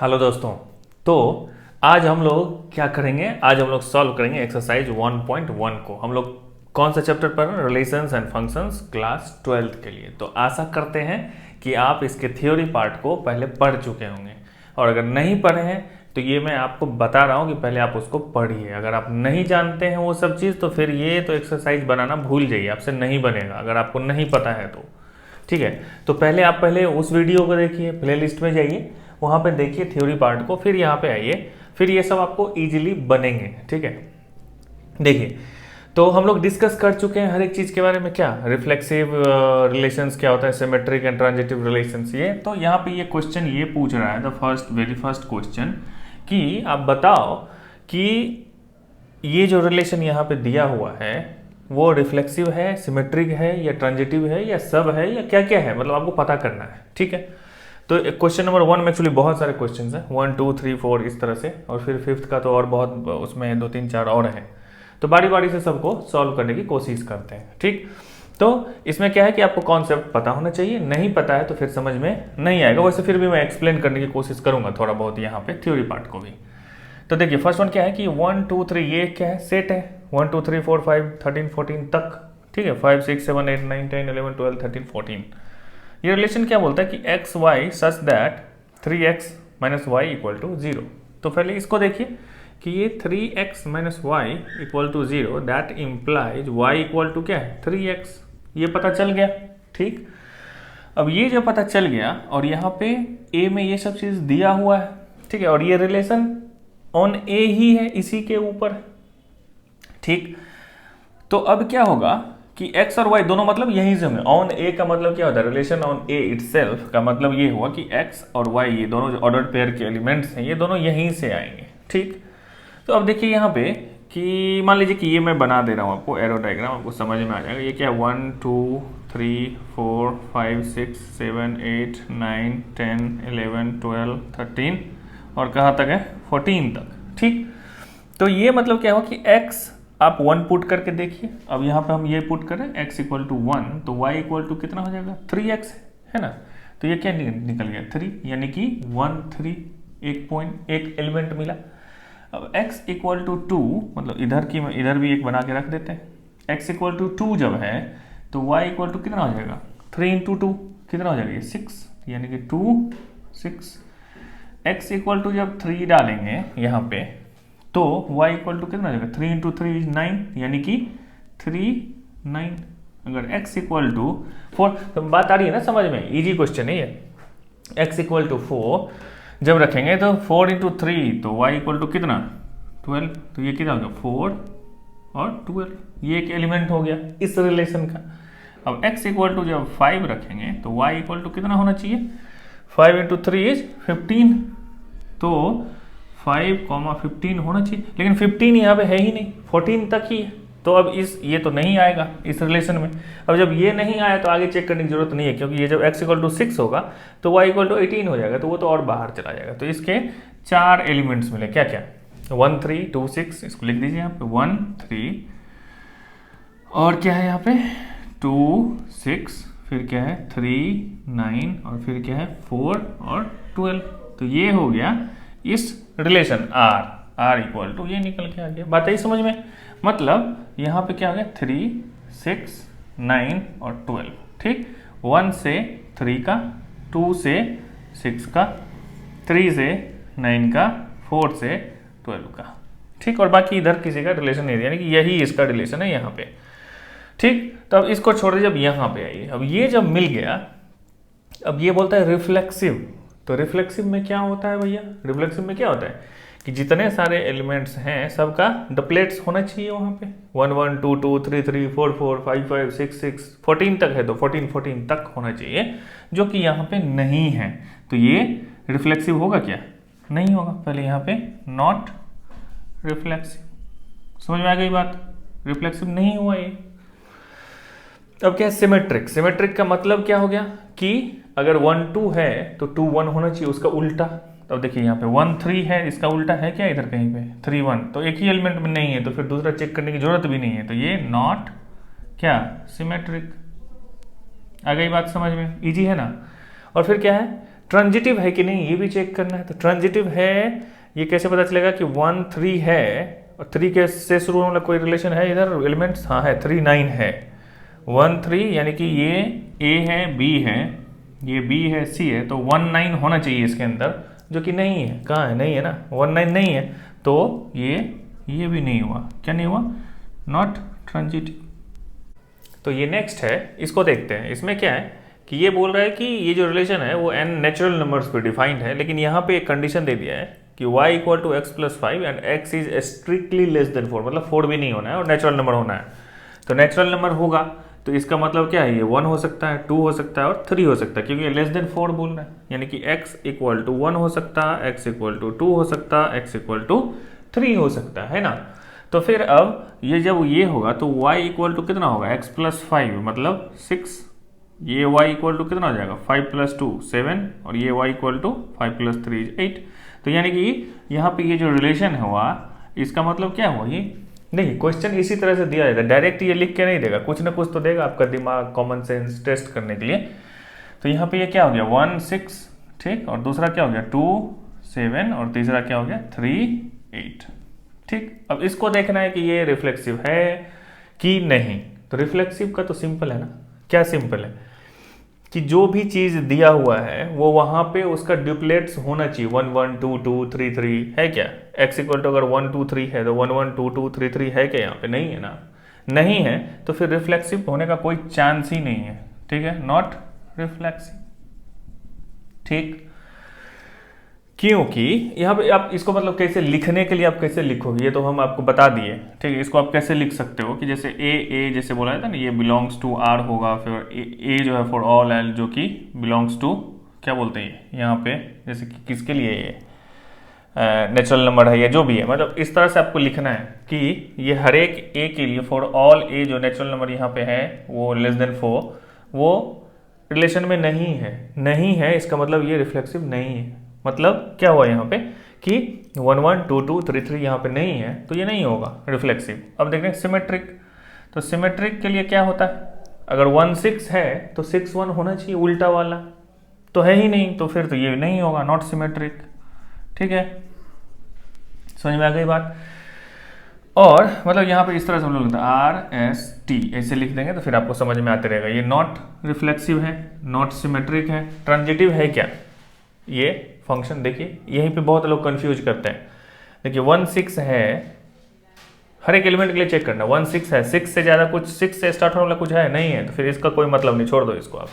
Hello दोस्तों। तो आज हम लोग क्या करेंगे? आज हम लोग सॉल्व करेंगे एक्सरसाइज 1.1 को। हम लोग कौन सा चैप्टर पढ़ रहे हैं? Relations and functions, class 12th के लिए। तो आशा करते हैं कि आप इसके थ्योरी पार्ट को पहले पढ़ चुके होंगे, और अगर नहीं पढ़े हैं तो ये मैं आपको बता रहा हूँ कि पहले आप उसको पढ़िए। अगर आप नहीं जानते हैं वो सब चीज़ तो फिर ये तो एक्सरसाइज बनाना भूल जाइए, आपसे नहीं बनेगा अगर आपको नहीं पता है तो। ठीक है, तो पहले उस वीडियो को देखिए, प्लेलिस्ट में जाइए, वहाँ पे देखिए थ्योरी पार्ट को, फिर यहाँ पे आइए, फिर ये सब आपको इजीली बनेंगे। ठीक है, देखिए तो हम लोग डिस्कस कर चुके हैं हर एक चीज़ के बारे में। क्या रिफ्लेक्सिव रिलेशंस क्या होता है, सिमेट्रिक एंड ट्रांजिटिव रिलेशंस। ये तो यहाँ पे ये क्वेश्चन ये पूछ रहा है, द वेरी फर्स्ट क्वेश्चन, कि आप बताओ कि ये जो रिलेशन यहाँ पे दिया हुआ है वो रिफ्लेक्सिव है, सिमेट्रिक है, या ट्रांजिटिव है, या सब है, या क्या क्या है, मतलब आपको पता करना है। ठीक है, तो क्वेश्चन नंबर 1 में एक्चुअली बहुत सारे क्वेश्चन हैं, 1 2 3 4 इस तरह से, और फिर 5th का तो और बहुत, उसमें 2 3 4 और हैं। तो बारी बारी से सबको सॉल्व करने की कोशिश करते हैं। ठीक, तो इसमें क्या है कि आपको कॉन्सेप्ट पता होना चाहिए, नहीं पता है तो फिर समझ में नहीं आएगा। वैसे फिर भी मैं एक्सप्लेन करने की कोशिश करूंगा थोड़ा बहुत यहाँ पे थ्योरी पार्ट को भी। तो देखिए फर्स्ट वन क्या है कि 1 2 3 ये क्या है, सेट है 1 2 3 4 5 13 14 तक। ठीक है, 5 6 7 8 9 10 11 12 13 14। ये रिलेशन क्या बोलता है कि x y such that 3x minus y equal to 0। तो पहले इसको देखिए कि ये 3x minus y equal to 0, that implies y equal to क्या है 3x। ये पता चल गया। ठीक, अब ये जब पता चल गया और यहाँ पे a में ये सब चीज़ दिया हुआ है, ठीक है, और ये रिलेशन ऑन a ही है, इसी के ऊपर। ठीक, तो अब क्या होगा कि x और y दोनों मतलब यहीं से होंगे। ऑन a का मतलब क्या होता है, रिलेशन ऑन a इटसेल्फ का मतलब ये हुआ कि x और y ये दोनों जो ऑर्डर पेयर के एलिमेंट्स हैं ये दोनों यहीं से आएंगे। ठीक, तो अब देखिए यहाँ पे कि मान लीजिए कि ये मैं बना दे रहा हूँ आपको एरो डायग्राम, आपको समझ में आ जाएगा। ये क्या है 1 2 3 4 5 6 7 8 9 10 11 12 13 और कहाँ तक है 14 तक। ठीक, तो ये मतलब क्या हुआ कि x आप 1 पुट करके देखिए। अब यहाँ पे हम ये पुट करें x इक्वल टू 1, तो y इक्वल टू कितना हो जाएगा 3x है ना। तो ये क्या निकल गया 3, यानी कि 1 3, एक पॉइंट एक एलिमेंट मिला। अब x इक्वल टू 2, मतलब इधर भी एक बना के रख देते हैं। x इक्वल टू 2 जब है तो y इक्वल टू कितना हो जाएगा 3 इंटू 2 कितना हो जाएगा 6, यानी कि 2 6। x इक्वल टू जब 3 डालेंगे यहाँ पे तो y इक्वल टू कितना हो जाएगा 3 इंटू 3 इज 9, यानी कि 3 9। अगर x इक्वल टू 4, तो बात आ रही है ना समझ में, इजी क्वेश्चन है ये। x इक्वल टू 4 जब रखेंगे तो 4 इंटू 3 तो y इक्वल टू कितना 12, तो ये कितना हो गया 4 और 12, ये एक एलिमेंट हो गया इस रिलेशन का। अब x इक्वल टू जब 5 रखेंगे तो y इक्वल टू कितना होना चाहिए 5 इंटू 3 इज 15, तो 5,15 होना चाहिए, लेकिन 15 यहाँ पे है ही नहीं, 14 तक ही है। तो अब ये तो नहीं आएगा इस रिलेशन में। अब जब ये नहीं आया तो आगे चेक करने की जरूरत नहीं है, क्योंकि ये जब x इक्वल टू 6 होगा तो y इक्वल टू 18 हो जाएगा, तो वो तो और बाहर चला जाएगा। तो इसके 4 एलिमेंट्स मिले, क्या क्या 1 3 2 6, इसको लिख दीजिए यहाँ पे 1 3, और क्या है यहाँ पे 2 6, फिर क्या है 3 9, और फिर क्या है 4 और 12। तो ये हो गया इस रिलेशन R इक्वल टू, ये निकल के आ गया। बात आई समझ में? मतलब यहाँ पे क्या हो गया 3 6 9 और 12। ठीक, 1 से 3 का, 2 से 6 का, 3 से 9 का, 4 से 12 का। ठीक, और बाकी इधर किसी का रिलेशन नहीं, यानी कि यही इसका रिलेशन है यहाँ पे। ठीक, तो अब इसको छोड़ दीजिए, अब यहाँ पे आइए। अब ये जब मिल गया, अब ये बोलता है रिफ्लेक्सिव। तो रिफ्लेक्सिव में क्या होता है भैया, रिफ्लेक्सिव में क्या होता है कि जितने सारे एलिमेंट्स हैं सबका डुप्लेट्स होना चाहिए वहाँ पे। 1 1 2 2 3 3 4 4 5 5 6 6 14 तक है, तो 14 तक होना चाहिए, जो कि यहाँ पे नहीं है। तो ये रिफ्लेक्सिव होगा क्या, नहीं होगा। पहले यहाँ पे नॉट रिफ्लेक्सिव, समझ में आ गई बात, रिफ्लेक्सिव नहीं हुआ ये। अब क्या है सिमेट्रिक। सिमेट्रिक का मतलब क्या हो गया कि अगर 1 2 है तो 2 1 होना चाहिए, उसका उल्टा। तो देखिए यहाँ पे 1 3 है, इसका उल्टा है क्या इधर कहीं पे 3 1, तो एक ही एलिमेंट में नहीं है, तो फिर दूसरा चेक करने की जरूरत भी नहीं है। तो ये नॉट क्या सिमेट्रिक। आ गई बात समझ में, इजी है ना। और फिर क्या है ट्रांजिटिव है कि नहीं ये भी चेक करना है। तो ट्रांजिटिव है ये कैसे पता चलेगा कि 1 3 है और 3 के से शुरू होने वाला कोई रिलेशन है इधर एलिमेंट्स, हाँ है 3 9 है। 1 3 यानी कि ये ए है बी है, ये बी है सी है, तो 1 9 होना चाहिए इसके अंदर, जो कि नहीं है। कहाँ है? नहीं है ना, 1 9 नहीं है, तो ये भी नहीं हुआ। क्या नहीं हुआ? Not transitive. तो ये नेक्स्ट है, इसको देखते हैं। इसमें क्या है कि ये बोल रहा है कि ये जो रिलेशन है वो n नेचुरल नंबर्स पे डिफाइंड है, लेकिन यहाँ पे एक कंडीशन दे दिया है कि y equal to x plus 5 and x is strictly less than 4, मतलब 4 भी नहीं होना है और नेचुरल नंबर होना है। तो नेचुरल नंबर होगा तो इसका मतलब क्या है, ये 1 हो सकता है, 2 हो सकता है और 3 हो सकता है, क्योंकि लेस देन 4 बोल रहा है। यानी कि x इक्वल टू 1 हो सकता है, x इक्वल टू 2 हो सकता है, x इक्वल टू 3 हो सकता है ना। तो फिर अब ये जब ये होगा तो y इक्वल टू कितना होगा, x प्लस 5 मतलब 6, ये y इक्वल टू कितना हो जाएगा 5 प्लस 2 7, और ये y इक्वल टू 5 प्लस 3 8। तो यानी कि यहाँ पे ये जो रिलेशन हुआ इसका मतलब क्या हुआ, ये नहीं, क्वेश्चन इसी तरह से दिया जाएगा, डायरेक्ट ये लिख के नहीं देगा, कुछ ना कुछ तो देगा आपका दिमाग कॉमन सेंस टेस्ट करने के लिए। तो यहाँ पे ये क्या हो गया 1 6, ठीक, और दूसरा क्या हो गया 2 7, और तीसरा क्या हो गया 3 8, ठीक। अब इसको देखना है कि ये रिफ्लेक्सिव है कि नहीं। तो रिफ्लेक्सिव का तो सिंपल है ना, क्या सिंपल है कि जो भी चीज दिया हुआ है वो वहां पे उसका ड्यूप्लेट्स होना चाहिए, 1 1 2 2 3 3 है क्या। x इक्वल टू अगर 1 2 3 है तो 1 1 2 2 3 3 है क्या, यहाँ पे नहीं है ना, नहीं है, तो फिर रिफ्लेक्सिव होने का कोई चांस ही नहीं है, ठीक है, नॉट रिफ्लेक्सिव, ठीक। क्योंकि यहाँ पे आप इसको मतलब कैसे लिखने के लिए आप कैसे लिखोगे ये तो हम आपको बता दिए, ठीक है। इसको आप कैसे लिख सकते हो कि जैसे ए जैसे बोला था ना, ये बिलोंग्स टू आर होगा, फिर ए जो है फॉर ऑल एल जो कि बिलोंग्स टू क्या बोलते हैं यहाँ पे, जैसे कि किसके लिए ये नेचुरल नंबर है या जो भी है, मतलब इस तरह से आपको लिखना है कि ये हर एक ए के लिए फॉर ऑल ए जो नेचुरल नंबर यहाँ पे है वो लेस देन 4 वो रिलेशन में नहीं है, नहीं है इसका मतलब ये रिफ्लेक्सिव नहीं है। मतलब क्या हुआ यहाँ पे कि 1 1 2 2 3 3 यहाँ पे नहीं है, तो ये नहीं होगा रिफ्लेक्सिव। अब देखें सिमेट्रिक, तो सिमेट्रिक के लिए क्या होता है, अगर 1 6 है तो 6 1 होना चाहिए, उल्टा वाला तो है ही नहीं, तो फिर तो ये नहीं होगा, नॉट सिमेट्रिक, ठीक है। समझ में आ गई बात। और मतलब यहाँ पे इस तरह से हम लोग RST ऐसे लिख देंगे तो फिर आपको समझ में आते रहेगा। ये नॉट रिफ्लेक्सिव है, नॉट सिमेट्रिक है, ट्रांजिटिव है क्या, ये फंक्शन देखिए यहीं पे बहुत लोग कंफ्यूज करते हैं। देखिए 1 6 है, हर एक एलिमेंट के लिए चेक करना, 1 6 है, 6 से ज़्यादा कुछ, 6 से स्टार्ट होने वाला कुछ है नहीं है, तो फिर इसका कोई मतलब नहीं, छोड़ दो इसको आप।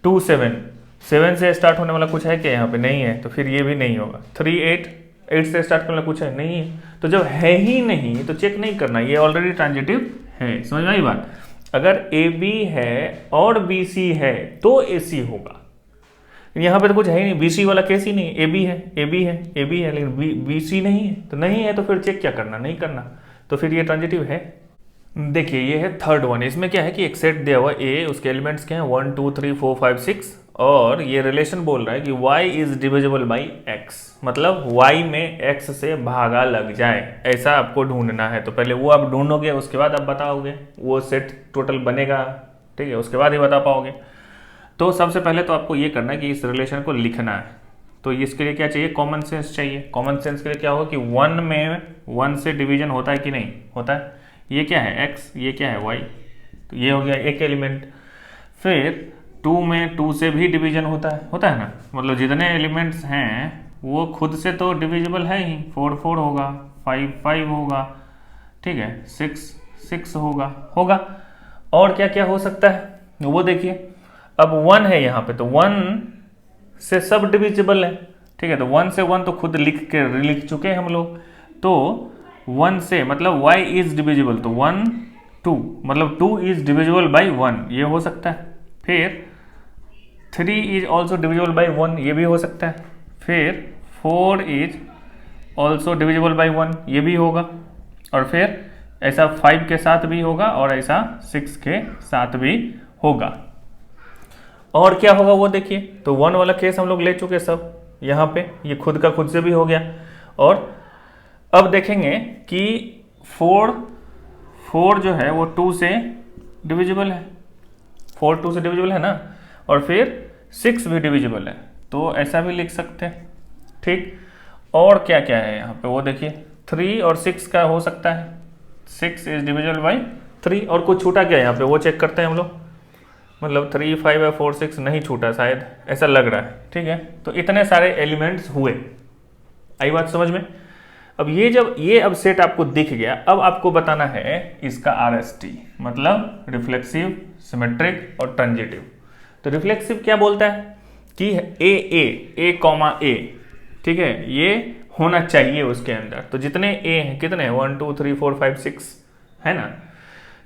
2 7, 7 से स्टार्ट होने वाला कुछ है क्या यहाँ पे, नहीं है, तो फिर ये भी नहीं होगा। 3 8, 8 से स्टार्ट करने वाला कुछ है नहीं है, तो जब है ही नहीं तो चेक नहीं करना, ये ऑलरेडी ट्रांजिटिव है। समझ में आई बात। अगर AB है और BC है तो AC होगा, यहाँ पे तो कुछ है ही नहीं, BC वाला केस ही नहीं, AB है लेकिन BC नहीं है, तो नहीं है तो फिर चेक क्या करना, नहीं करना, तो फिर ये ट्रांजिटिव है। देखिए ये है थर्ड वन, इसमें क्या है कि एक सेट दिया हुआ A, उसके एलिमेंट्स क्या हैं 1 2 3 4 5 6, और ये रिलेशन बोल रहा है कि y is divisible by x, मतलब y में x से भागा लग जाए, ऐसा आपको ढूंढना है। तो पहले वो आप ढूंढोगे, उसके बाद आप बताओगे, वो सेट टोटल बनेगा, ठीक है, उसके बाद ही बता पाओगे। तो सबसे पहले तो आपको ये करना है कि इस रिलेशन को लिखना है। तो इसके लिए क्या चाहिए, कॉमन सेंस चाहिए। कॉमन सेंस के लिए क्या होगा कि 1 में 1 से डिवीजन होता है कि नहीं होता है, ये क्या है x, ये क्या है y, तो ये हो गया एक एलिमेंट। फिर 2 में 2 से भी डिवीजन होता है ना, मतलब जितने एलिमेंट्स हैं वो खुद से तो डिविजिबल है ही, 4 4 होगा, 5 5 होगा, ठीक है, 6 6 होगा। और क्या क्या हो सकता है वो देखिए। अब 1 है यहाँ पे, तो 1 से सब डिविजिबल है, ठीक है, तो 1 से 1 तो खुद लिख चुके हैं हम लोग। तो 1 से मतलब y इज डिविजिबल, तो 1 2 मतलब 2 इज डिविजिबल बाई 1, ये हो सकता है। फिर 3 इज ऑल्सो डिविजिबल बाई 1, ये भी हो सकता है। फिर 4 इज ऑल्सो डिविजिबल बाई 1, ये भी होगा। और फिर ऐसा 5 के साथ भी होगा और ऐसा 6 के साथ भी होगा। और क्या होगा वो देखिए। तो 1 वाला केस हम लोग ले चुके सब यहाँ पे, ये खुद का खुद से भी हो गया। और अब देखेंगे कि 4 जो है वो 2 से डिविजिबल है, 4 2 से डिविजिबल है ना, और फिर 6 भी डिविजिबल है। तो ऐसा भी लिख सकते हैं, ठीक। और क्या क्या है यहाँ पे वो देखिए, 3 और 6 का हो सकता है, 6 इज डिविजिबल बाई 3। और कुछ छूटा क्या है यहाँ पे वो चेक करते हैं हम लोग, मतलब 3, 5 या 4, 6 नहीं छूटा शायद, ऐसा लग रहा है, ठीक है। तो इतने सारे एलिमेंट्स हुए, आई बात समझ में। अब ये जब ये अब सेट आपको दिख गया, अब आपको बताना है इसका RST, मतलब रिफ्लेक्सिव, सिमेट्रिक और ट्रांजिटिव। तो रिफ्लेक्सिव क्या बोलता है कि ए, ठीक है, ये होना चाहिए उसके अंदर। तो जितने ए हैं, कितने 1 2 3 4 5 6 है ना,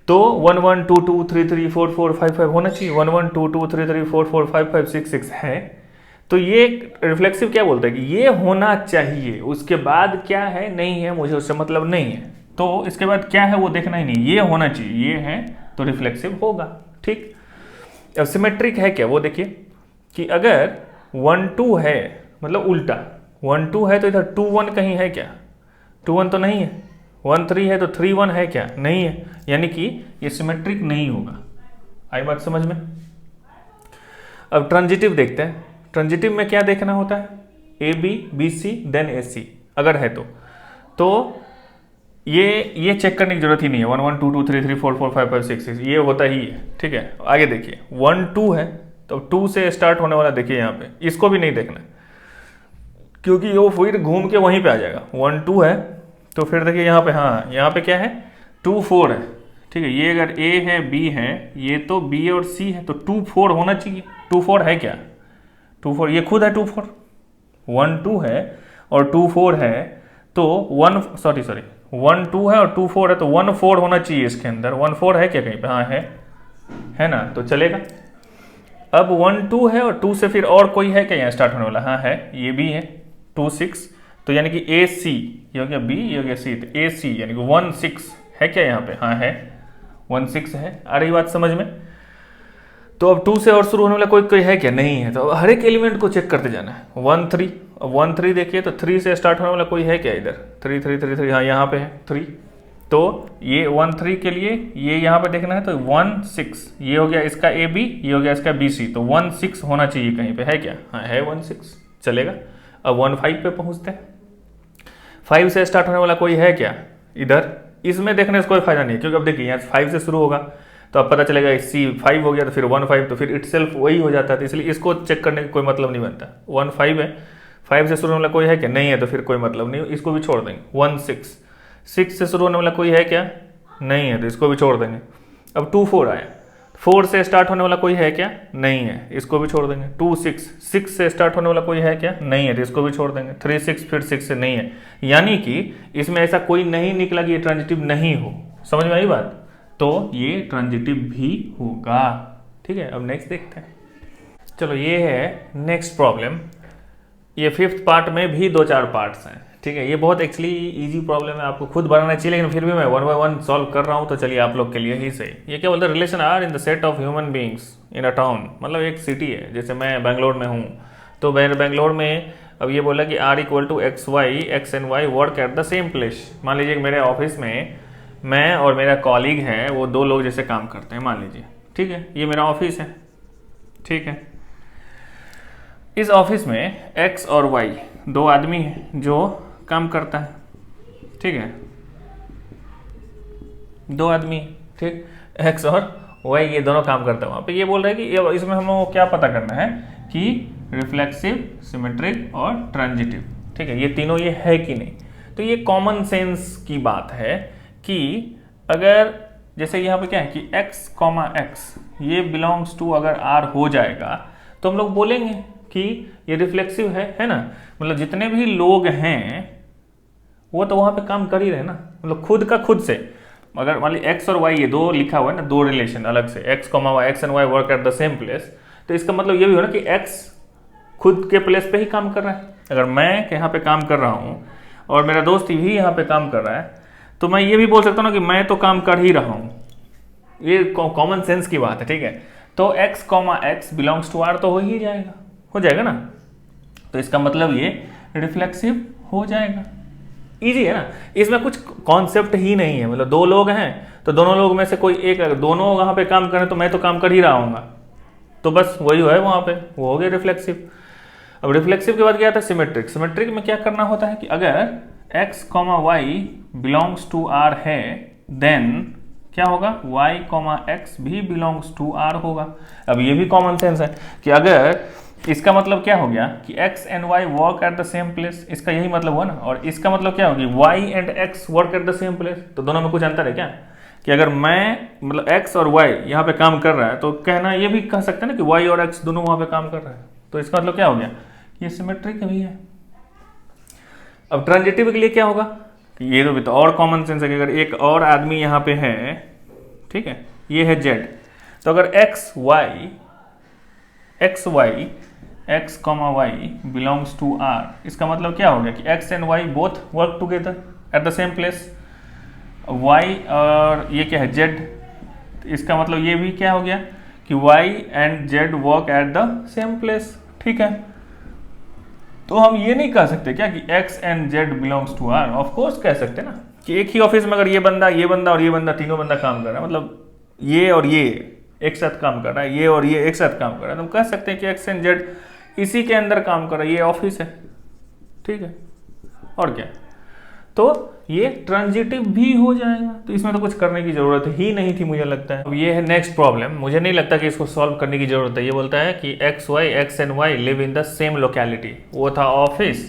तो 1 1 2 2 3 3 4 4 5 5 होना चाहिए, 1 1 2 2 3 3 4 4 5 5 6 6 है। तो ये रिफ्लेक्सिव क्या बोलता है कि ये होना चाहिए, उसके बाद क्या है नहीं है मुझे उससे मतलब नहीं है, तो इसके बाद क्या है वो देखना ही नहीं, ये होना चाहिए, ये है तो रिफ्लेक्सिव होगा, ठीक। अब सिमेट्रिक है क्या वो देखिए कि अगर 1 2 है, मतलब उल्टा 1 2 है तो इधर 2 1 कहीं है क्या, 2 1 तो नहीं है, 1 3 है तो 3 1 है क्या, नहीं है, यानी कि ये सिमेट्रिक नहीं होगा। आई बात समझ में। अब ट्रांजिटिव देखते हैं, ट्रांजिटिव में क्या देखना होता है, बी सी देन AC अगर है तो ये चेक करने की जरूरत ही नहीं है, 1 1 2 2 3 3 4 4 5 5 6 6 ये होता ही है, ठीक है। आगे देखिए 1 2 है तो 2 से स्टार्ट होने वाला देखिए यहाँ पे, इसको भी नहीं देखना क्योंकि वो फिर घूम के वहीं पे आ जाएगा। 1 2 है तो फिर देखिए यहाँ पे, हाँ यहाँ पे क्या है 2 4 है, ठीक है। ये अगर A है B है, ये तो B और C है, तो 2 4 होना चाहिए। 2 4 है क्या, 2 4 ये खुद है 2 4, 1 2 है और 2 4 है तो 1 2 है और 2 4 है तो 1 4 होना चाहिए इसके अंदर। 1 4 है क्या कहीं पे, हाँ है ना, तो चलेगा। अब 1 2 है और 2 से फिर और कोई है क्या यहाँ स्टार्ट होने वाला, हाँ है, ये भी है 2 6, तो यानी कि AC ये हो गया B, ये हो गया C, तो AC यानी कि 1 6 है क्या यहाँ पे, हाँ है 1 6 है। आ रही बात समझ में। तो अब 2 से और शुरू होने वाला कोई है क्या, नहीं है, तो अब हर एक एलिमेंट को चेक करते जाना है। 1 3, अब 1 3 देखिए तो 3 से स्टार्ट होने वाला कोई है क्या इधर, 3 3 3 3, हाँ यहाँ पे है 3, तो ये 1 3 के लिए ये यहाँ पे देखना है, तो 1 6 ये हो गया इसका AB, ये हो गया इसका BC, तो 1 6 होना चाहिए कहीं पे, है क्या, हाँ है 1 6, चलेगा। अब 1 5 पे पहुंचते हैं, 5 से स्टार्ट होने वाला कोई है क्या इधर, इसमें देखने से कोई फायदा नहीं है क्योंकि अब देखिए यहाँ 5 से शुरू होगा तो अब पता चलेगा C 5 हो गया तो फिर 1 5, तो फिर इटसेल्फ वही हो जाता है, तो इसलिए इसको चेक करने का कोई मतलब नहीं बनता। 1 5 है, 5 से शुरू होने वाला कोई है क्या, नहीं है, तो फिर कोई मतलब नहीं, इसको भी छोड़ देंगे। 1 6, 6 से शुरू होने वाला कोई है क्या, नहीं है, तो इसको भी छोड़ देंगे। अब 2 4 आया, 4 से स्टार्ट होने वाला कोई है क्या, नहीं है, इसको भी छोड़ देंगे। 2 6, 6 से स्टार्ट होने वाला कोई है क्या, नहीं है, तो इसको भी छोड़ देंगे। 3 6 फिर 6 से नहीं है, यानी कि इसमें ऐसा कोई नहीं निकला कि ये ट्रांजिटिव नहीं हो, समझ में आई बात, तो ये ट्रांजिटिव भी होगा, ठीक है। अब नेक्स्ट देखते हैं, चलो ये है नेक्स्ट प्रॉब्लम। ये 5th पार्ट में भी 2-4 पार्ट्स हैं, ठीक है। ये बहुत एक्चुअली इजी प्रॉब्लम है, आपको खुद बनाना चाहिए, लेकिन फिर भी मैं 1 by 1 सॉल्व कर रहा हूँ, तो चलिए आप लोग के लिए ही सही। ये क्या बोलते हैं, relation R in the set of human beings in a town, मतलब एक सिटी है, जैसे मैं बेंगलोर में हूँ, तो बेंगलोर में अब ये बोला कि R = x and y work at the same place. मान लीजिए कि मेरे ऑफिस में मैं और मेरा कॉलीग है, वो 2 लोग जैसे काम करते हैं, मान लीजिए, ठीक है, ये मेरा ऑफिस है, ठीक है। इस ऑफिस में X और Y 2 आदमी हैं जो काम करता है, ठीक है, 2 आदमी, ठीक, X और Y ये दोनों काम करता है वहाँ पे। ये बोल रहे हैं कि इसमें हम लोगों को क्या पता करना है कि रिफ्लेक्सिव, सिमेट्रिक और ट्रांजिटिव, ठीक है, ये तीनों ये है कि नहीं। तो ये कॉमन सेंस की बात है कि अगर जैसे यहाँ पे क्या है कि x, ये बिलोंग्स टू अगर R हो जाएगा तो हम लोग बोलेंगे कि ये रिफ्लेक्सिव है ना, मतलब जितने भी लोग हैं वो तो वहाँ पे काम कर ही रहे ना, मतलब खुद का खुद से। अगर मान लीजिए x और y ये 2 लिखा हुआ है ना, 2 रिलेशन अलग से, x and y work at the same place, तो इसका मतलब ये भी हो ना कि x खुद के प्लेस पे ही काम कर रहा है। अगर मैं यहाँ पे काम कर रहा हूँ और मेरा दोस्त भी यहाँ पे काम कर रहा है, तो मैं ये भी बोल सकता हूँ ना कि मैं तो काम कर ही रहा हूँ, ये कॉमन सेंस की बात है, ठीक है। तो x बिलोंग्स टू R तो हो ही जाएगा, हो जाएगा ना, तो इसका मतलब ये रिफ्लेक्सिव हो जाएगा। इजी है ना, इसमें कुछ कॉन्सेप्ट ही नहीं है, मतलब 2 लोग हैं तो दोनों लोग में से कोई एक, अगर दोनों वहाँ पे काम करें तो मैं तो काम कर ही रहा हूँगा, तो बस वही है वहाँ पे, वो हो गया रिफ्लेक्सिव। अब रिफ्लेक्सिव के बाद क्या आता है सिमेट्रिक। सिमेट्रिक में क्या करना होता है कि अगर x, y belongs to r है देन क्या होगा y, x भी बिलोंग्स टू r होगा। अब ये भी कॉमन सेंस है कि अगर इसका मतलब क्या हो गया कि x and y work at the same place, इसका यही मतलब हुआ ना, और इसका मतलब क्या होगी y and x work at the same place, तो दोनों में कुछ अंतर है क्या कि अगर मैं मतलब x और y यहाँ पे काम कर रहा है तो कहना ये भी कह सकते हैं ना कि y और x दोनों वहाँ पे काम कर रहे हैं, तो इसका मतलब क्या हो गया ये सिमेट्रिक भी है। अब ट्रांजिटिव के लिए क्या होगा कि ये तो भी तो और कॉमन सेंस है कि अगर एक और आदमी यहाँ पे है, ठीक है, ये है z, तो अगर x y belongs to r, इसका मतलब क्या हो गया कि x and y both work together at the same place. y और ये क्या है z, इसका मतलब ये भी क्या हो गया कि y and z work at the same place, ठीक है। तो हम ये नहीं कह सकते क्या कि x and z belongs to r, of course कह सकते ना कि एक ही ऑफिस में अगर ये बंदा और ये बंदा तीनों बंदा काम कर रहा है, मतलब ये और ये एक साथ काम कर रहा है, ये और ये एक साथ काम कर रहा है, तो हम कह सकते हैं कि x एंड z इसी के अंदर काम कर रहा है, ये ऑफिस है, ठीक है, और क्या, तो ये ट्रांजिटिव भी हो जाएगा। तो इसमें तो कुछ करने की जरूरत ही नहीं थी मुझे लगता है। अब ये है नेक्स्ट प्रॉब्लम, मुझे नहीं लगता कि इसको सॉल्व करने की जरूरत है। ये बोलता है कि x and y live in the same locality, वो था ऑफिस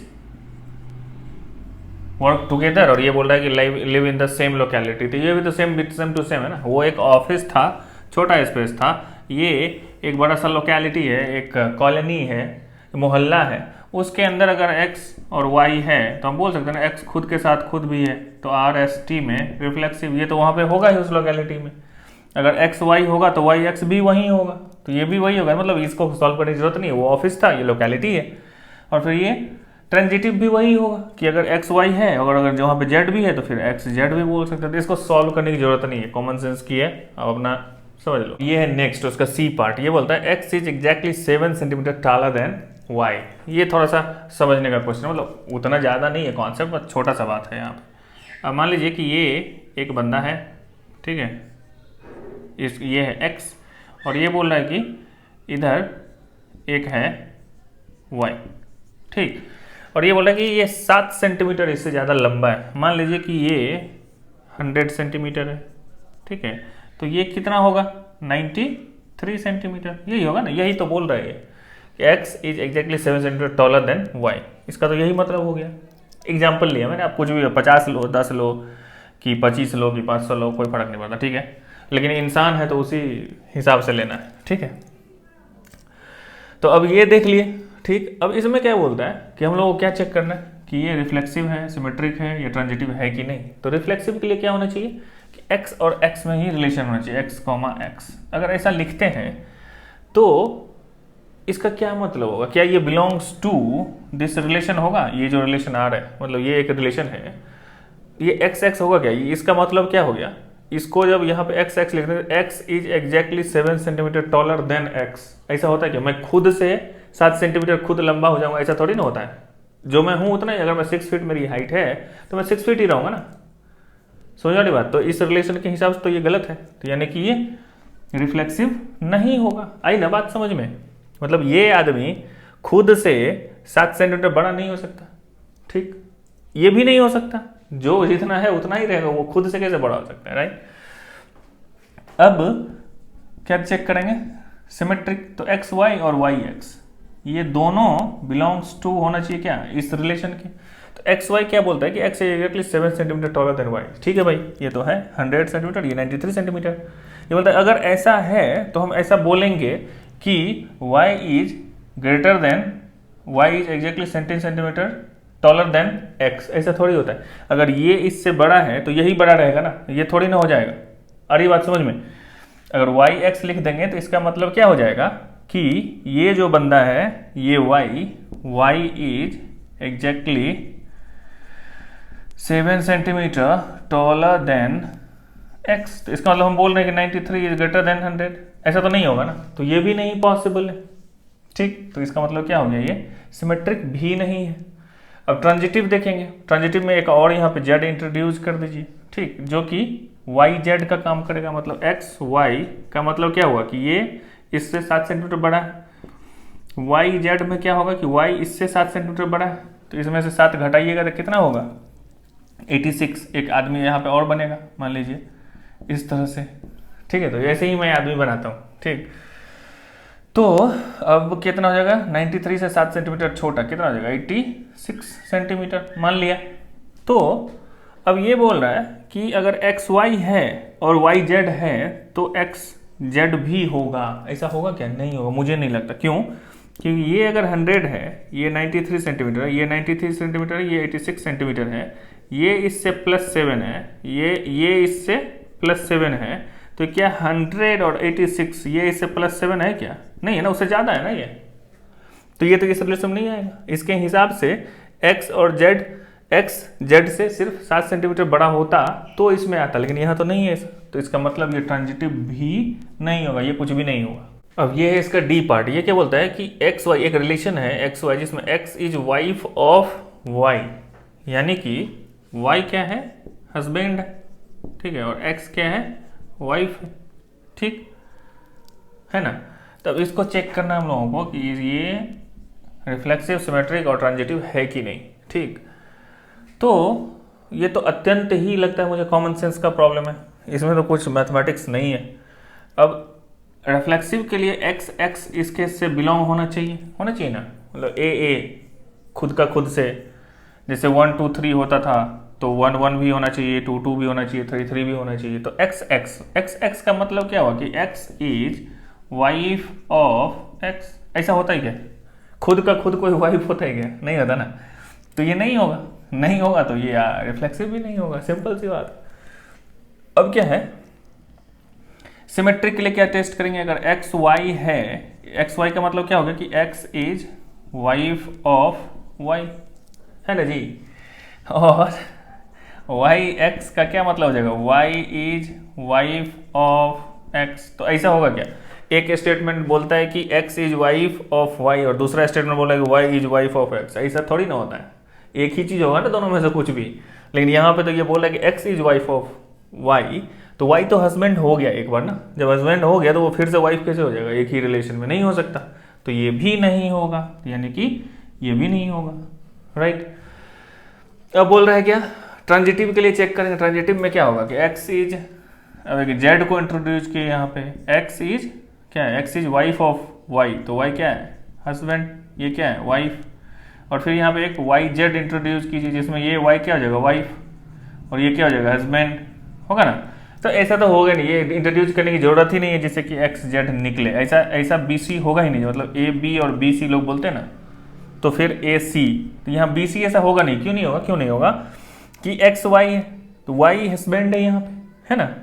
वर्क टुगेदर, और ये बोल रहा है कि live in the same locality, तो ये भी तो सेम टू सेम है ना। वो एक ऑफिस था, छोटा स्पेस था, ये एक बड़ा सा लोकेलिटी है, एक कॉलोनी है, मोहल्ला है, उसके अंदर अगर x और y है तो हम बोल सकते हैं ना x खुद के साथ खुद भी है, तो RST में रिफ्लेक्सिव ये तो वहाँ पे होगा ही उस लोकेलिटी में। अगर x y होगा तो y x भी वही होगा, तो ये भी वही होगा, मतलब इसको सॉल्व करने की जरूरत नहीं है, वो ऑफिस था, ये लोकेलिटी है, और फिर ये ट्रांजिटिव भी वही होगा कि अगर x y है और अगर जहाँ पे z भी है तो फिर x z भी बोल सकते हैं। तो इसको सॉल्व करने की जरूरत नहीं है, कॉमन सेंस की है, अब अपना समझ लो। ये है नेक्स्ट उसका सी पार्ट, ये बोलता है x is exactly 7 centimetre taller than y। ये थोड़ा सा समझने का क्वेश्चन, मतलब उतना ज़्यादा नहीं है कॉन्सेप्ट, बस छोटा सा बात है यहाँ पे। अब मान लीजिए कि ये एक बंदा है, ठीक है, ये है x और ये बोल रहा है कि इधर एक है y, ठीक, और ये बोल रहा है कि ये 7 सेंटीमीटर इससे ज़्यादा लंबा है। मान लीजिए कि ये 100 सेंटीमीटर है, ठीक है, तो ये कितना होगा 93 सेंटीमीटर, यही होगा ना, यही तो बोल रहा है कि x is exactly 7 centimetre taller than y। इसका तो यही मतलब हो गया। एग्जाम्पल लिया मैंने, आप कुछ भी 50 लो, 10 लो कि 25 लो कि 500 लो, कोई फर्क नहीं पड़ता, ठीक है, लेकिन इंसान है तो उसी हिसाब से लेना है, ठीक है। तो अब ये देख लिए, ठीक। अब इसमें क्या बोलता है कि हम लोग को क्या चेक करना है कि ये रिफ्लेक्सिव है, सिमेट्रिक है, या ट्रांजिटिव है कि नहीं। तो रिफ्लेक्सिव के लिए क्या होना चाहिए कि x और x में ही रिलेशन होना चाहिए, x, x। अगर ऐसा लिखते हैं तो इसका क्या मतलब होगा, क्या ये बिलोंग्स टू दिस रिलेशन होगा, ये जो रिलेशन आ रहा है, मतलब ये एक रिलेशन है, ये x होगा क्या, ये इसका मतलब क्या हो गया, इसको जब यहाँ पे x लिखते हैं, x is exactly 7 centimetre taller than x। ऐसा होता है क्या मैं खुद से 7 सेंटीमीटर खुद लंबा हो जाऊंगा, ऐसा थोड़ी ना होता है। जो मैं हूं उतना ही, अगर मैं 6 फीट मेरी हाइट है तो मैं 6 फीट ही रहूंगा ना, समझ वाली बात। तो इस रिलेशन के हिसाब से तो ये गलत है, तो यानी कि ये रिफ्लेक्सिव नहीं होगा। आई ना बात समझ में, मतलब ये आदमी खुद से 7 सेंटीमीटर बड़ा नहीं हो सकता, ठीक, ये भी नहीं हो सकता, जो जितना है उतना ही रहेगा, वो खुद से कैसे बड़ा हो सकता है, राइट। अब क्या चेक करेंगे सिमेट्रिक, तो x y और y x ये दोनों बिलोंग्स टू होना चाहिए क्या इस रिलेशन के। तो x y क्या बोलता है कि x exactly 7 centimetre taller than y, ठीक है भाई, ये तो है 100 सेंटीमीटर, ये 93 सेंटीमीटर। ये बोलता है अगर ऐसा है तो हम ऐसा बोलेंगे कि y is greater than, y is exactly 17 centimetre taller than x। ऐसा थोड़ी होता है, अगर ये इससे बड़ा है तो यही बड़ा रहेगा ना, ये थोड़ी ना हो जाएगा। अरे बात समझ में, अगर y x लिख देंगे तो इसका मतलब क्या हो जाएगा कि ये जो बंदा है ये y is exactly 7 centimetre taller than x। तो इसका मतलब हम बोल रहे हैं कि 93 इज ग्रेटर देन 100, ऐसा तो नहीं होगा ना, तो ये भी नहीं पॉसिबल है, ठीक। तो इसका मतलब क्या हो गया, ये सिमेट्रिक भी नहीं है। अब ट्रांजिटिव देखेंगे, ट्रांजिटिव में एक और यहाँ पे z इंट्रोड्यूस कर दीजिए, ठीक, जो कि y z का काम करेगा, मतलब x y का मतलब क्या हुआ कि ये इससे 7 सेंटीमीटर बड़ा है, वाई जेड में क्या होगा कि वाई इससे 7 सेंटीमीटर बड़ा है, तो इसमें से 7 घटाइएगा तो कितना होगा 86। एक आदमी यहाँ पे और बनेगा मान लीजिए इस तरह से, ठीक है। तो ऐसे ही मैं आदमी बनाता हूँ, ठीक। तो अब कितना हो जाएगा 93 से 7 सेंटीमीटर छोटा कितना हो जाएगा 86 सेंटीमीटर मान लिया। तो अब ये बोल रहा है कि अगर एक्स वाई है और वाई जेड है तो एक्स जेड भी होगा। ऐसा होगा क्या? नहीं होगा, मुझे नहीं लगता। क्यों? क्योंकि ये अगर 100 है, ये 93 सेंटीमीटर है, ये 93 सेंटीमीटर है, ये 86 सेंटीमीटर है, ये इससे +7 है, ये इससे +7 है, तो क्या 100 और 86 ये इससे +7 है क्या? नहीं है ना, उससे ज़्यादा है ना ये। तो ये तो इस रिलेशन में नहीं आएगा। इसके हिसाब से एक्स और जेड, एक्स जेड से सिर्फ 7 सेंटीमीटर बड़ा होता तो इसमें आता, लेकिन यहाँ तो नहीं है, तो इसका मतलब ये ट्रांजिटिव भी नहीं होगा, ये कुछ भी नहीं होगा। अब ये है इसका डी पार्ट। ये क्या बोलता है कि एक्स वाई एक रिलेशन है एक्स वाई जिसमें x is wife of y, यानी कि वाई क्या है? हस्बैंड है, ठीक है, और एक्स क्या है? वाइफ है, ठीक है ना। तब इसको चेक करना हम लोगों को कि ये रिफ्लेक्सिव, सिमेट्रिक और ट्रांजिटिव है कि नहीं, ठीक। तो ये तो अत्यंत ही लगता है मुझे कॉमन सेंस का प्रॉब्लम है, इसमें तो कुछ मैथमेटिक्स नहीं है। अब रिफ्लेक्सिव के लिए एक्स एक्स इसके से बिलोंग होना चाहिए ना, मतलब ए खुद का खुद से, जैसे 1 2 3 होता था तो 1 1 भी होना चाहिए, 2 2 भी होना चाहिए, 3 3 भी होना चाहिए। तो एक्स एक्स का मतलब क्या हुआ कि x is wife of x, ऐसा होता ही क्या? खुद का खुद कोई वाइफ होता है क्या? नहीं होता ना। तो ये नहीं होगा तो ये रिफ्लेक्सिव भी नहीं होगा, सिंपल सी बात। अब क्या है, सिमेट्रिक के लिए क्या टेस्ट करेंगे? अगर एक्स वाई है, एक्स वाई का मतलब क्या होगा कि x is wife of y, है ना जी। और वाई एक्स का क्या मतलब हो जाएगा? Y is wife of x. तो ऐसा होगा क्या? एक स्टेटमेंट बोलता है कि x is wife of y और दूसरा स्टेटमेंट बोला है कि y is wife of x. ऐसा थोड़ी ना होता है, एक ही चीज होगा ना दोनों में से कुछ भी। लेकिन यहाँ पे तो ये बोला है कि x is wife of y, तो वाई तो हस्बैंड हो गया एक बार ना। जब हस्बैंड हो गया तो वो फिर से वाइफ कैसे हो जाएगा? एक ही रिलेशन में नहीं हो सकता, तो ये भी नहीं होगा, यानी कि ये भी नहीं होगा, राइट। अब बोल रहा है क्या, ट्रांजिटिव के लिए चेक करेंगे। ट्रांजिटिव में क्या होगा कि एक्स इज, अब जेड को इंट्रोड्यूस किए यहाँ पे, एक्स इज क्या है? X is wife of y, तो वाई क्या है? हस्बैंड, ये क्या है? वाइफ। और फिर यहाँ पे एक वाई जेड इंट्रोड्यूस कीजिए जिसमें ये वाई क्या हो जाएगा? वाइफ, और ये क्या हो जाएगा? हस्बैंड, होगा ना। तो ऐसा तो होगा नहीं, ये इंट्रोड्यूस करने की जरूरत ही नहीं है जिससे कि एक्स जेड निकले। ऐसा बी सी होगा ही नहीं, मतलब ए बी और बी सी लोग बोलते हैं ना, तो फिर ए सी, तो यहाँ बी सी ऐसा होगा नहीं। क्यों नहीं होगा कि एक्स वाई है तो वाई हस्बैंड है यहाँ पे, है ना।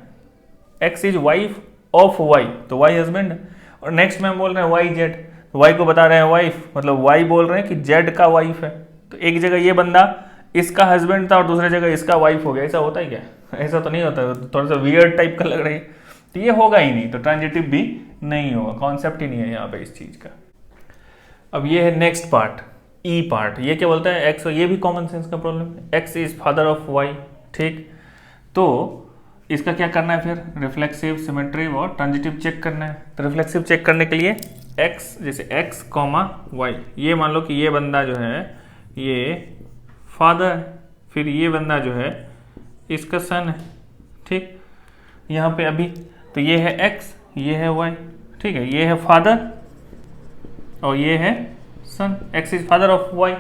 X is wife of y, तो वाई हस्बैंड है। और नेक्स्ट में हम बोल रहे हैं वाई जेड, तो वाई को बता रहे हैं वाइफ, मतलब वाई बोल रहे हैं कि जेड का वाइफ है। तो एक जगह ये बंदा इसका हस्बैंड था और दूसरी जगह इसका वाइफ हो गया, ऐसा होता है क्या? ऐसा तो नहीं होता, थोड़ा सा वियर्ड टाइप का लग रहा है, तो ये होगा ही नहीं, तो ट्रांजिटिव भी नहीं होगा, कॉन्सेप्ट ही नहीं है यहाँ पे इस चीज का। अब ये है नेक्स्ट पार्ट, ई पार्ट। ये क्या बोलता है? एक्स, ये भी कॉमन सेंस का प्रॉब्लम है, x is father of y, ठीक। तो इसका क्या करना है फिर? रिफ्लेक्सिव, सिमेट्री और ट्रांजिटिव चेक करना है। तो रिफ्लेक्सिव चेक करने के लिए एक्स, जैसे एक्स कॉमा वाई, ये मान लो कि ये बंदा जो है ये फादर है, फिर ये बंदा जो है इसका सन है, ठीक। यहाँ पे अभी तो ये है एक्स, ये है वाई, ठीक है, ये है फादर और ये है son, x is father of y.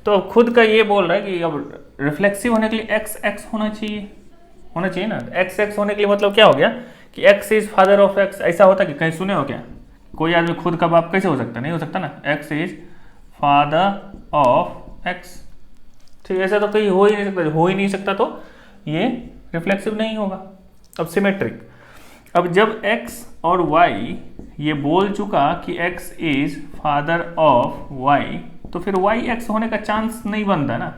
तो अब खुद का ये बोल रहा है कि अब रिफ्लेक्सिव होने के लिए एक्स एक्स होना चाहिए ना। एक्स एक्स होने के लिए मतलब क्या हो गया कि x is father of x. ऐसा होता कि कहीं सुने हो क्या? कोई आदमी खुद का बाप कैसे हो सकता? नहीं हो सकता ना। X is father of x, ठीक। ऐसा तो कहीं हो ही नहीं सकता, तो ये रिफ्लेक्सिव नहीं होगा। अब सिमेट्रिक, अब जब x और y ये बोल चुका कि x is father of y, तो फिर y x होने का चांस नहीं बनता ना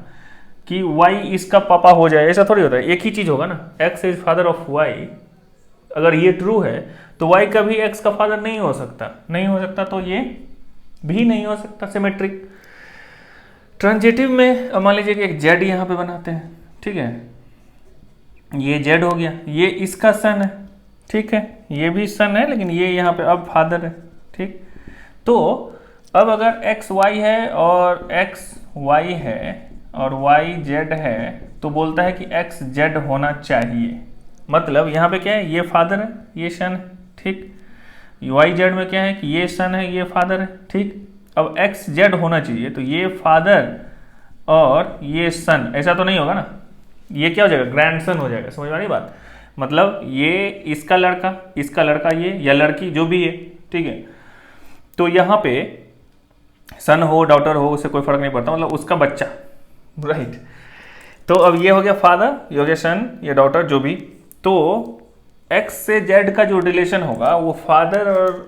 कि y इसका पापा हो जाए, ऐसा थोड़ी होता है। एक ही चीज होगा ना, x is father of y। अगर ये ट्रू है तो y कभी x का फादर नहीं हो सकता, तो ये भी नहीं हो सकता सिमेट्रिक। ट्रांजिटिव में मान लीजिए कि एक z यहाँ पे बनाते हैं, ठीक है, ये z हो गया, ये इसका सन है, ठीक है, ये भी सन है, लेकिन ये यहाँ पे अब फादर है, ठीक। तो अब अगर एक्स वाई है और एक्स वाई है और वाई जेड है तो बोलता है कि एक्स जेड होना चाहिए। मतलब यहाँ पे क्या है, ये फादर है ये सन है, ठीक। वाई जेड में क्या है कि ये सन है ये फादर है, ठीक। अब एक्स जेड होना चाहिए तो ये फादर और ये सन, ऐसा तो नहीं होगा ना, ये क्या हो जाएगा, ग्रैंड सन हो जाएगा। समझ में आ रही बात? मतलब ये इसका लड़का ये या लड़की जो भी है, ठीक है। तो यहाँ पे सन हो डॉटर हो उससे कोई फर्क नहीं पड़ता, मतलब उसका बच्चा, राइट। तो अब ये हो गया फादर, ये हो गया सन, ये डॉटर जो भी। तो एक्स से जेड का जो रिलेशन होगा वो फादर और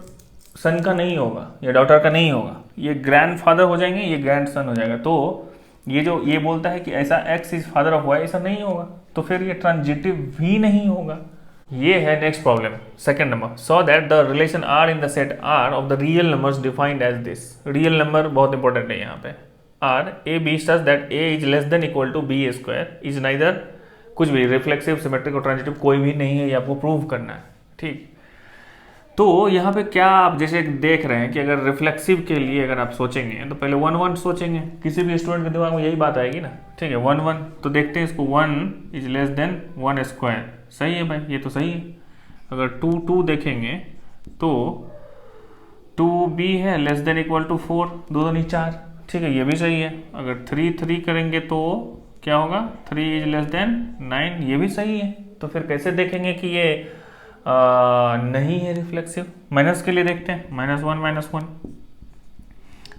सन का नहीं होगा या डॉटर का नहीं होगा, ये ग्रैंड फादर हो जाएंगे, ये ग्रैंड सन हो जाएगा। तो ये बोलता है कि ऐसा x is father of y, ऐसा नहीं होगा, तो फिर ये ट्रांजिटिव भी नहीं होगा। ये है next problem, second number. So that the relation R in the set R of the real numbers defined as this. Real number बहुत इंपॉर्टेंट है यहाँ पे। R a b such that a is less than equal to b square is neither, कुछ भी, reflexive, symmetric और transitive कोई भी नहीं है, ये आपको प्रूव करना है, ठीक। तो यहाँ पे क्या आप जैसे देख रहे हैं कि अगर रिफ्लेक्सिव के लिए अगर आप सोचेंगे तो पहले 1 1 सोचेंगे, किसी भी स्टूडेंट के दिमाग में यही बात आएगी ना, ठीक है। 1 1 तो देखते हैं इसको, 1 इज लेस देन 1 स्क्वायर, सही है भाई, ये तो सही है। अगर 2 2 देखेंगे तो 2b है लेस देन इक्वल टू 4, 2 2 4, ठीक है, ये भी सही है। अगर 3 3 करेंगे तो क्या होगा, 3 इज लेस देन 9, ये भी सही है। तो फिर कैसे देखेंगे कि ये नहीं है रिफ्लेक्सिव? माइनस के लिए देखते हैं, -1 -1,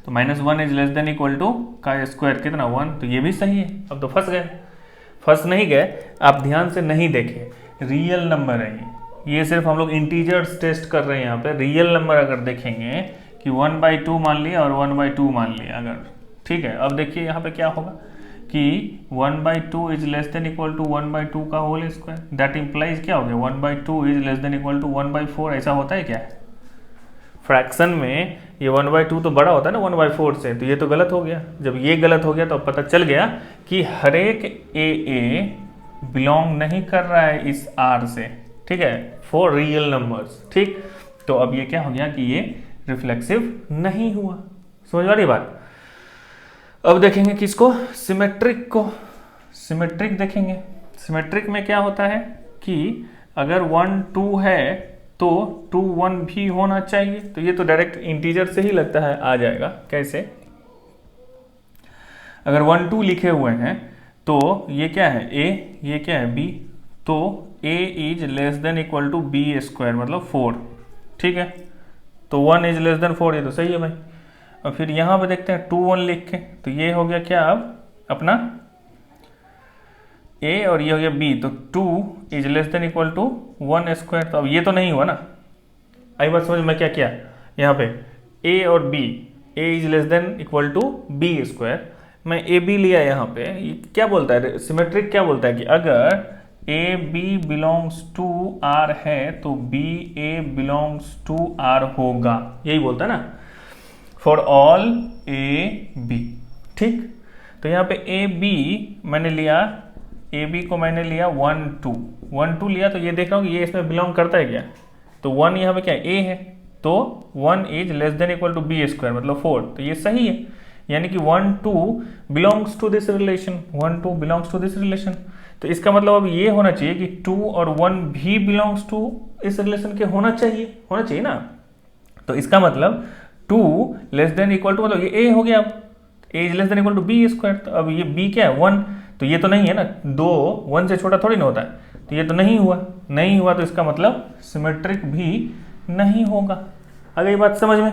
तो -1 is less than equal to का स्क्वायर कितना 1, तो ये भी सही है। अब तो फंस नहीं गए, आप ध्यान से नहीं देखे, रियल नंबर है ये सिर्फ हम लोग इंटीजर्स टेस्ट कर रहे हैं यहाँ पे। रियल नंबर अगर देखेंगे कि 1/2 मान लिया और 1/2 मान लिया अगर, ठीक है। अब देखिए यहाँ पे क्या होगा कि 1/2 is less than equal to 1/2 का होल स्क्वायर, दैट इंप्लाइज क्या हो गया, 1/2 is less than equal to 1/4, ऐसा होता है क्या? फ्रैक्शन में ये 1/2 तो बड़ा होता है ना 1/4 से, तो ये तो गलत हो गया। जब ये गलत हो गया तो पता चल गया कि हर एक ए बिलोंग नहीं कर रहा है इस आर से, ठीक है, फॉर रियल नंबर्स, ठीक। तो अब ये क्या हो गया कि ये रिफ्लेक्सिव नहीं हुआ। समझ वाली बात? अब देखेंगे किसको, सिमेट्रिक को। सिमेट्रिक देखेंगे, सिमेट्रिक में क्या होता है कि अगर 1 2 है तो 2 1 भी होना चाहिए। तो ये तो डायरेक्ट इंटीजर से ही लगता है आ जाएगा। कैसे? अगर 1 2 लिखे हुए हैं तो ये क्या है a, ये क्या है b, तो a is less than equal to b square मतलब 4, ठीक है। तो 1 इज लेस देन 4, ये तो सही है भाई। और फिर यहाँ पे देखते हैं 2 1 लिख के, तो ये हो गया क्या अब अपना a और ये हो गया b, तो 2 is less than equal to 1 square. तो अब ये तो नहीं हुआ ना, आई बात समझ में? क्या किया यहाँ पे a और b, a is less than equal to b square, मैं ए बी लिया यहाँ पे। ये क्या बोलता है सिमेट्रिक, क्या बोलता है कि अगर a B belongs to R है तो B A belongs to R होगा, यही बोलता है ना, फॉर ऑल ए बी, ठीक। तो यहाँ पे ए बी मैंने लिया, ए बी को मैंने लिया 1 2 लिया, तो ये देख रहा हूँ कि ये इसमें बिलोंग करता है क्या, तो 1 यहाँ पे क्या ए है, तो 1 is less than equal to b square मतलब 4, तो ये सही है। यानी कि 1 2 belongs to this relation, 1 2 belongs to this relation. तो इसका मतलब अब ये होना चाहिए कि 2 और 1 भी बिलोंग्स टू इस रिलेशन के होना चाहिए ना। तो इसका मतलब 2 लेस देन इक्वल टू, मतलब ये a हो गया, अब a is less than equal to b square. तो अब ये b क्या है 1, तो ये तो नहीं है ना, 2 1 से छोटा थोड़ी ना होता है, तो ये तो नहीं हुआ, तो इसका मतलब सिमेट्रिक भी नहीं होगा। आ गई बात समझ में?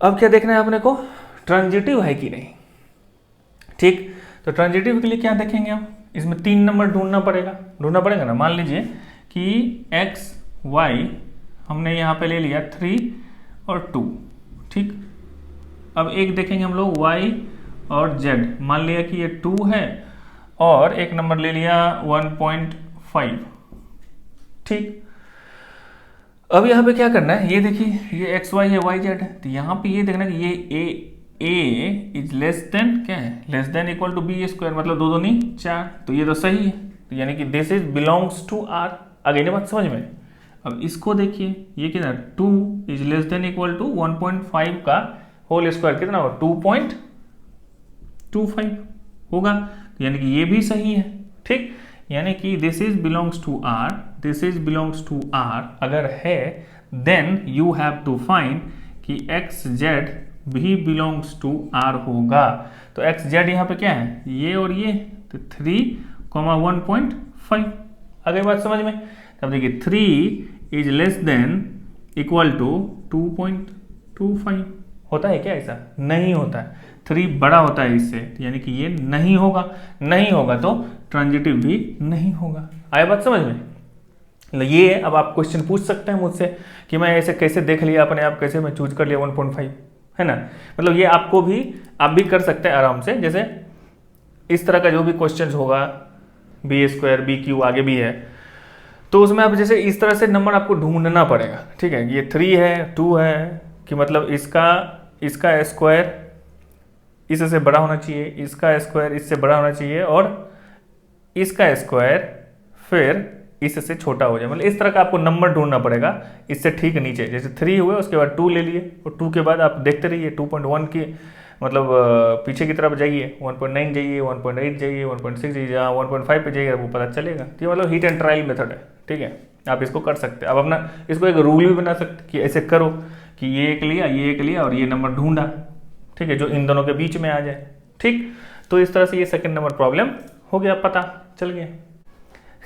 अब क्या देखना है अपने को, ट्रांजिटिव है कि नहीं, ठीक। तो ट्रांजिटिव के लिए क्या देखेंगे हम, इसमें 3 नंबर ढूंढना पड़ेगा ना। मान लीजिए कि x y हमने यहाँ पे ले लिया 3 और 2, ठीक। अब एक देखेंगे हम लोग y और z, मान लिया कि ये 2 है और एक नंबर ले लिया 1.5, ठीक। अब यहाँ पे क्या करना है, ये देखिए ये एक्स वाई है, वाई जेड है, तो यहाँ पे ये देखना कि ये ए इज लेस देन क्या है, less than equal to b square मतलब 2 2 4, तो ये तो सही है। तो यानी कि this is belongs to R. आ गई ना बात समझ में? अब इसको देखिए, ये कितना 2 is less than equal to 1.5 का होल स्क्वायर कितना होगा 2.25 होगा, यानी कि ये भी सही है। ठीक, यानी कि this is belongs to R, this is belongs to R अगर है, then you have to find कि एक्स जेड भी बिलोंग्स टू आर होगा। तो एक्स जेड यहाँ पे क्या है, ये और ये, तो 3,1.5 आ गई बात समझ में। तब देखिए 3 is less than equal to 2.25 होता है क्या, ऐसा नहीं होता है, 3 बड़ा होता है इससे, यानी कि ये नहीं होगा, नहीं होगा तो ट्रांजिटिव भी नहीं होगा। आया बात समझ में। ये अब आप क्वेश्चन पूछ सकते हैं मुझसे कि मैं ऐसे कैसे देख लिया अपने आप, कैसे मैं चूज कर लिया 1.5, है ना। मतलब ये आपको भी, आप भी कर सकते हैं आराम से। जैसे इस तरह का जो भी क्वेश्चन होगा b² bq आगे भी है, तो उसमें आप जैसे इस तरह से नंबर आपको ढूंढना पड़ेगा। ठीक है, ये 3 है 2 है कि मतलब इसका स्क्वायर इससे बड़ा होना चाहिए, इसका स्क्वायर इससे बड़ा होना चाहिए, और इसका स्क्वायर फिर इससे छोटा हो जाए। मतलब इस तरह का आपको नंबर ढूंढना पड़ेगा इससे ठीक नीचे। जैसे 3 हुए, उसके बाद 2 ले लिए, और 2 के बाद आप देखते रहिए 2.1 की मतलब पीछे की तरफ जाइए, 1.9 जाइए, 1.8 जाइए, 1.6 जाइए, जहाँ 1.5 पे जाइए वो पता चलेगा। तो ये मतलब हिट एंड ट्रायल मेथड है। ठीक है, आप इसको कर सकते हैं। आप अपना इसको एक रूल भी बना सकते कि ऐसे करो कि ये एक लिया, ये एक लिया, और ये नंबर ढूंढा, ठीक है, जो इन दोनों के बीच में आ जाए। ठीक, तो इस तरह से ये सेकंड नंबर प्रॉब्लम हो गया, पता चल गया।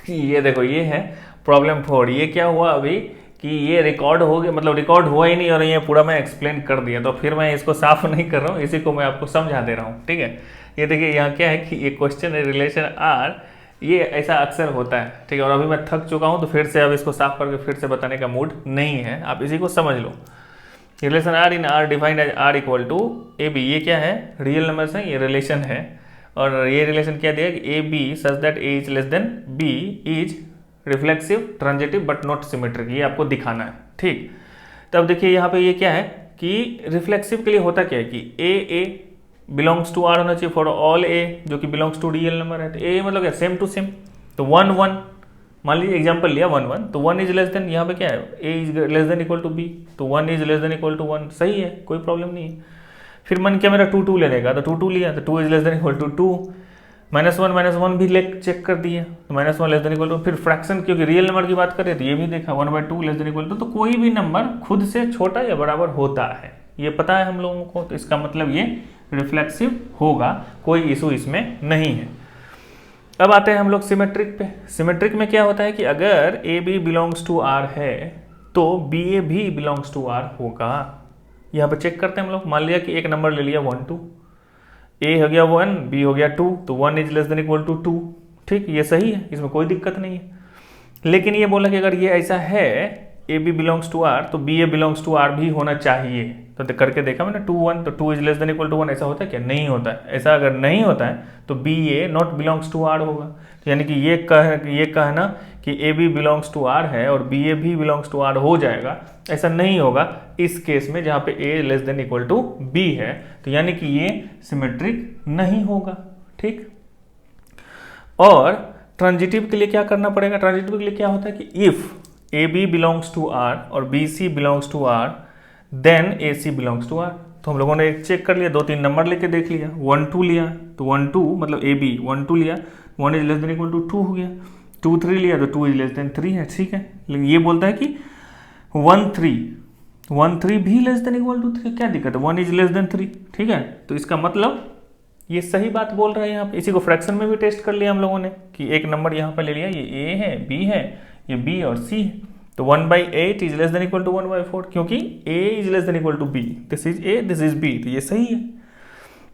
ये देखो, ये है प्रॉब्लम 4। ये क्या हुआ अभी कि ये रिकॉर्ड हो गया, मतलब रिकॉर्ड हुआ ही नहीं, और ये पूरा मैं एक्सप्लेन कर दिया, तो फिर मैं इसको साफ नहीं कर रहा हूँ, इसी को मैं आपको समझा दे रहा हूँ। ठीक है, ये देखिए यहाँ क्या है कि ये क्वेश्चन है रिलेशन आर, ये ऐसा अक्सर होता है। ठीक है, और अभी मैं थक चुका हूँ, तो फिर से अब इसको साफ करके फिर से बताने का मूड नहीं है, आप इसी को समझ लो। Relation R in R defined as R equal to A B, ये क्या है, रियल नंबर्स है, ये रिलेशन है। और ये रिलेशन क्या दिया कि a b such that a is less than b is reflexive transitive but not symmetric, ये आपको दिखाना है। ठीक, तब देखिए यहाँ पे ये क्या है कि रिफ्लेक्सिव के लिए होता क्या है कि ए बिलोंग्स टू आर होना चाहिए फॉर ऑल ए जो कि बिलोंग्स टू रियल नंबर है। तो ए मतलब क्या, सेम टू सेम। तो 1 1 मान लीजिए एग्जांपल लिया 1 1, तो 1 इज लेस देन, यहाँ पे क्या है, A is less than equal to B, तो 1 is less than equal to 1, सही है, कोई प्रॉब्लम नहीं है। फिर मन क्या मेरा 2 2 लेने का, तो 2 2 लिया, तो 2 is less than equal to 2, -1 भी ले चेक कर दिया, तो -1 लेस देन इक्वल टू, फिर फ्रैक्शन क्योंकि रियल नंबर की बात कर रहे हैं तो ये भी देखा 1/2 लेस देन इक्वल टू, तो कोई भी नंबर खुद से छोटा या बराबर होता है, ये पता है हम लोगों को। तो इसका मतलब ये रिफ्लेक्सिव होगा, कोई इशू इसमें नहीं है। अब आते हैं हम लोग सिमेट्रिक पे। सिमेट्रिक में क्या होता है कि अगर a B belongs to R है तो बी ए भी बिलोंग्स टू आर होगा। यहाँ पे चेक करते हैं हम लोग, मान लिया कि एक नंबर ले लिया 1 2, ए हो गया 1, बी हो गया 2, तो 1 is less than equal to 2। ठीक, ये सही है, इसमें कोई दिक्कत नहीं है। लेकिन ये बोला कि अगर ये ऐसा है A B belongs to R तो B A belongs to R भी होना चाहिए। तो करके देखा मैंने 2 1, तो 2 is less than equal to 1, ऐसा होता है क्या, नहीं होता है। ऐसा अगर नहीं होता है तो B a not belongs to R होगा। तो यानी कि ये कहना कि a B belongs to R है और बी ए भी बिलोंग्स टू आर हो जाएगा, ऐसा नहीं होगा इस केस में जहां पे A less than equal to B है। तो यानी कि ये सिमेट्रिक नहीं होगा। ठीक, और ट्रांजिटिव के लिए क्या करना पड़ेगा, ट्रांजिटिव के लिए क्या होता है कि if A B belongs to R और B C belongs to R then A C belongs to R. तो हम लोगों ने एक चेक कर लिया, 2 3 नंबर लेके देख लिया, 1 2 लिया तो 1 2 मतलब ए बी 1 2 लिया, 1 is less than equal to 2 हो गया, 2 3 लिया तो 2 इज लेस देन 3 है। ठीक है, लेकिन ये बोलता है कि 1 3 भी लेस देन इक्वल टू 3, क्या दिक्कत है, 1 इज लेस देन 3। ठीक है, तो इसका मतलब ये सही बात बोल रहा है यहाँ पे। इसी को फ्रैक्शन में भी टेस्ट कर लिया हम लोगों ने कि एक नंबर यहाँ पे ले लिया, ये ए है, बी है, ये बी और सी है, तो 1/8 is less than equal to 1/4 क्योंकि a is less than equal to b, this is a this is b, तो ये सही है।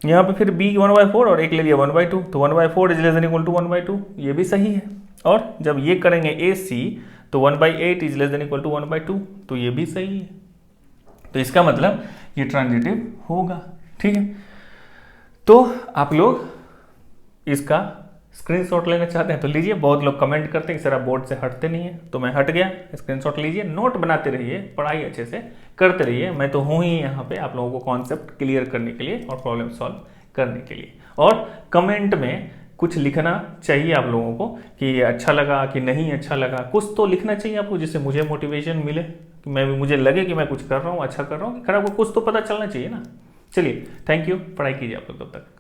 यहाँ पे फिर b 1/4 और एक ले लिया 1/2, तो 1/4 is less than equal to 1/2, ये भी सही है। और जब ये करेंगे ac तो 1/8 is less than equal to 1/2, तो ये भी सही है। तो इसका मतलब ये ट्रांजिटिव होगा। ठीक है, तो आप लोग इसका स्क्रीनशॉट लेना चाहते हैं तो लीजिए। बहुत लोग कमेंट करते हैं कि सर आप बोर्ड से हटते नहीं है, तो मैं हट गया। स्क्रीनशॉट लीजिए, नोट बनाते रहिए, पढ़ाई अच्छे से करते रहिए। मैं तो हूँ ही यहाँ पे आप लोगों को कॉन्सेप्ट क्लियर करने के लिए और प्रॉब्लम सॉल्व करने के लिए। और कमेंट में कुछ लिखना चाहिए आप लोगों को कि ये अच्छा लगा कि नहीं अच्छा लगा, कुछ तो लिखना चाहिए आपको जिससे मुझे मोटिवेशन मिले, कि मुझे लगे कि मैं कुछ कर रहा हूँ, अच्छा कर रहा हूँ कि खराब, कुछ तो पता चलना चाहिए ना। चलिए, थैंक यू, पढ़ाई कीजिए आप लोग तब तक।